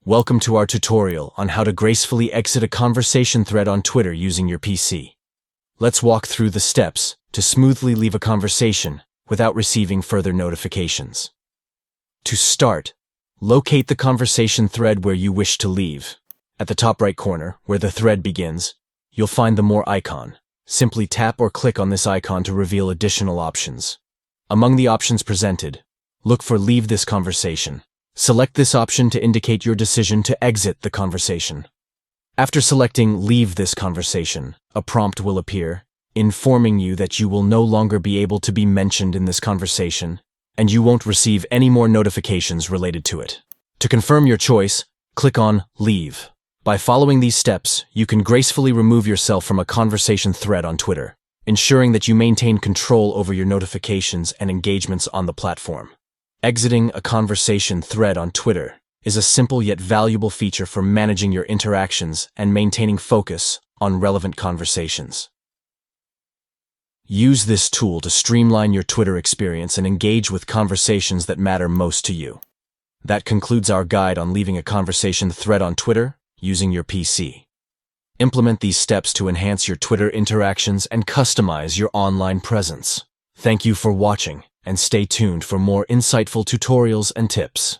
Welcome to our tutorial on how to gracefully exit a conversation thread on Twitter using your PC. Let's walk through the steps to smoothly leave a conversation without receiving further notifications. To start, locate the conversation thread where you wish to leave. At the top right corner, where the thread begins, you'll find the More icon. Simply tap or click on this icon to reveal additional options. Among the options presented, look for Leave this conversation. Select this option to indicate your decision to exit the conversation. After selecting Leave this conversation, a prompt will appear, informing you that you will no longer be able to be mentioned in this conversation, and you won't receive any more notifications related to it. To confirm your choice, click on Leave. By following these steps, you can gracefully remove yourself from a conversation thread on Twitter, ensuring that you maintain control over your notifications and engagements on the platform. Exiting a conversation thread on Twitter is a simple yet valuable feature for managing your interactions and maintaining focus on relevant conversations. Use this tool to streamline your Twitter experience and engage with conversations that matter most to you. That concludes our guide on leaving a conversation thread on Twitter using your PC. Implement these steps to enhance your Twitter interactions and customize your online presence. Thank you for watching, and stay tuned for more insightful tutorials and tips.